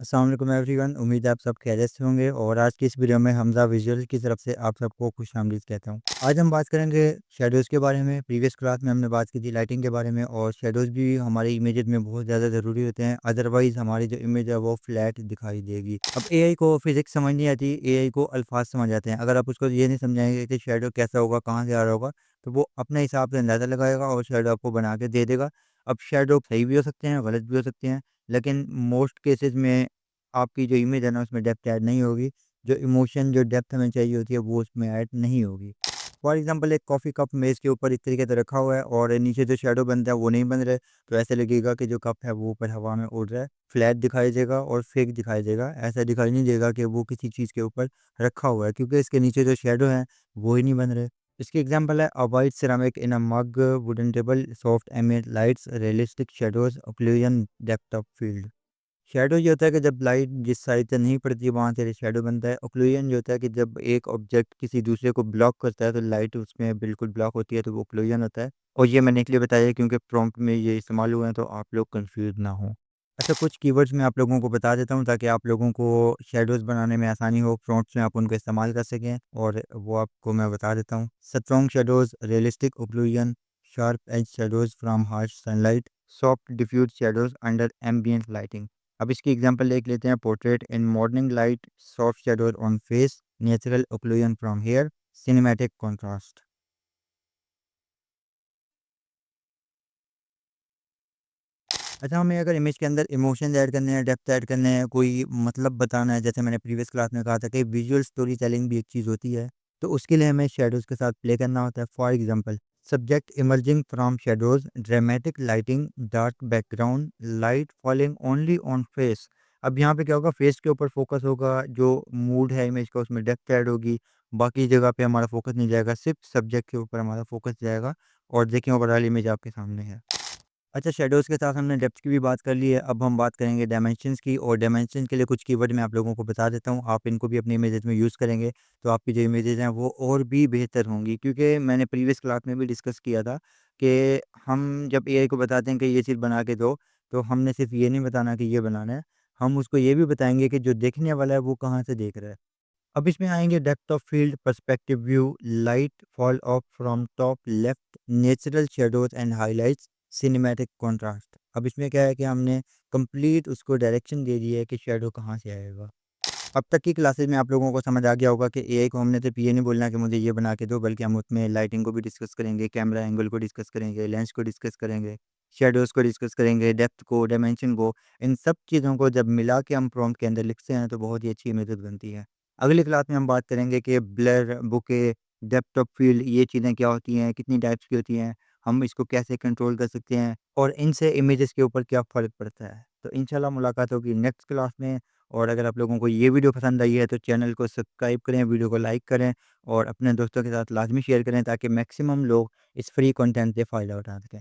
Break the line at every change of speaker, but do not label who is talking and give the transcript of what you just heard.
अस्सलाम वालेकुम एवरीवन। उम्मीद है आप सब खैरियत से होंगे और आज की इस वीडियो में हमज़ा विजुअल की तरफ से आप सबको खुशामदीद कहता हूँ। आज हम बात करेंगे शैडोज़ के बारे में। प्रीवियस क्लास में हमने बात की थी लाइटिंग के बारे में और शैडोज़ भी हमारी इमेजेस में बहुत ज़्यादा ज़रूरी होते हैं, अदरवाइज़ हमारी जो इमेज है वो फ्लैट दिखाई देगी। अब एआई को फिज़िक्स समझ नहीं आती, एआई को अल्फाज समझ आते हैं। अगर आप उसको ये नहीं समझाएंगे कि शैडो कैसा होगा, कहाँ से आ रहा होगा, तो वो अपने हिसाब से अंदाज़ा लगाएगा और शैडो आपको बना के दे देगा। अब शैडो सही भी हो सकते हैं, गलत भी हो सकते हैं, लेकिन मोस्ट केसेस में आपकी जो इमेज है ना उसमें डेप्थ ऐड नहीं होगी। जो इमोशन, जो डेप्थ हमें चाहिए होती है वो उसमें ऐड नहीं होगी। फॉर एग्ज़ाम्पल एक कॉफ़ी कप मेज़ के ऊपर इस तरीके से रखा हुआ है और नीचे जो शैडो बनता है वो नहीं बन रहा है, तो ऐसे लगेगा कि जो कप है वो ऊपर हवा में उड़ रहा है। फ्लैट दिखाई देगा और फेक दिखाई देगा। ऐसा दिखाई नहीं देगा कि वो किसी चीज़ के ऊपर रखा हुआ है, क्योंकि इसके नीचे जो शैडो हैं वो ही नहीं बन रहे। इसकी एग्ज़ाम्पल है a white ceramic in a mug, wooden table, soft ambient lights, realistic shadows, occlusion, depth of field. Shadow ये होता है कि जब लाइट जिस साइड से नहीं पड़ती वहाँ से शैडो बनता है। ओक्लूजन ये होता है कि जब एक ऑब्जेक्ट किसी दूसरे को ब्लॉक करता है तो लाइट उसमें बिल्कुल ब्लॉक होती है, तो वो ओक्लूजन होता है। और ये मैंने इसलिए बताया है क्योंकि प्रॉम्प्ट में ये इस्तेमाल हुए हैं, तो आप लोग कंफ्यूज ना हो। अच्छा, कुछ कीवर्ड्स मैं आप लोगों को बता देता हूँ ताकि आप लोगों को शैडोज़ बनाने में आसानी हो, प्रॉम्प्ट्स में आप उनको इस्तेमाल कर सकें, और वो आपको मैं बता देता हूँ। Strong shadows, realistic occlusion, sharp edge shadows from harsh sunlight, soft diffuse shadows under ambient lighting. अब इसकी एग्जांपल देख लेते हैं। Portrait in morning light, soft shadows on face, natural occlusion from hair, cinematic contrast. अच्छा, हमें अगर image के अंदर इमोशंस ऐड करने हैं, डेप्थ ऐड करने हैं, कोई मतलब बताना है, जैसे मैंने प्रीवियस क्लास में कहा था कि विजुअल स्टोरी टेलिंग भी एक चीज़ होती है, तो उसके लिए हमें शैडोज़ के साथ प्ले करना होता है। For example, subject emerging from shadows, dramatic lighting, dark background, light falling only on face. अब यहाँ पे क्या होगा, फेस के ऊपर फोकस होगा, जो मूड है इमेज का उसमें डेप्थ ऐड होगी, बाकी जगह पे हमारा फोकस नहीं जाएगा, सिर्फ सब्जेक्ट के ऊपर हमारा फोकस जाएगा। और देखिए ओवरऑल इमेज आपके सामने है। अच्छा, शैडोज़ के साथ हमने डेप्थ की भी बात कर ली है, अब हम बात करेंगे डायमेंशंस की, और डायमेंशन के लिए कुछ कीवर्ड मैं आप लोगों को बता देता हूँ। आप इनको भी अपनी इमेजेस में यूज़ करेंगे, तो आपकी जो इमेजेस हैं वो और भी बेहतर होंगी, क्योंकि मैंने प्रीवियस क्लास में भी डिस्कस किया था कि हम जब एआई को बताते हैं कि ये चीज़ बना के दो, तो हमने सिर्फ़ ये नहीं बताना कि ये बनाना है, हम उसको ये भी बताएँगे कि जो देखने वाला है वो कहाँ से देख रहा है। अब इसमें आएँगे depth of field, perspective view, light fall of from top left, natural shadows and highlights, cinematic contrast. अब इसमें क्या है कि हमने कंप्लीट उसको डायरेक्शन दे दी है कि शैडो कहाँ से आएगा। अब तक की क्लासेस में आप लोगों को समझ आ गया होगा कि एआई को हमने सिर्फ ये नहीं बोलना कि मुझे ये बना के दो, बल्कि हम उसमें लाइटिंग को भी डिस्कस करेंगे, कैमरा एंगल को डिस्कस करेंगे, लेंस को डिस्कस करेंगे, शैडोज़ को डिस्कस करेंगे, डेप्थ को, डायमेंशन को। इन सब चीज़ों को जब मिला के हम प्रॉम्प्ट के अंदर लिखते हैं तो बहुत ही अच्छी इमेजेस बनती है। अगली क्लास में हम बात करेंगे कि blur, bouquet, depth of field ये चीज़ें क्या होती हैं, कितनी टाइप्स की होती हैं, हम इसको कैसे कंट्रोल कर सकते हैं और इनसे इमेजेस के ऊपर क्या फ़र्क पड़ता है। तो इंशाल्लाह मुलाकात होगी नेक्स्ट क्लास में। और अगर आप लोगों को ये वीडियो पसंद आई है तो चैनल को सब्सक्राइब करें, वीडियो को लाइक करें और अपने दोस्तों के साथ लाज़मी शेयर करें, ताकि मैक्सिमम लोग इस फ्री कंटेंट से फ़ायदा उठा सकें।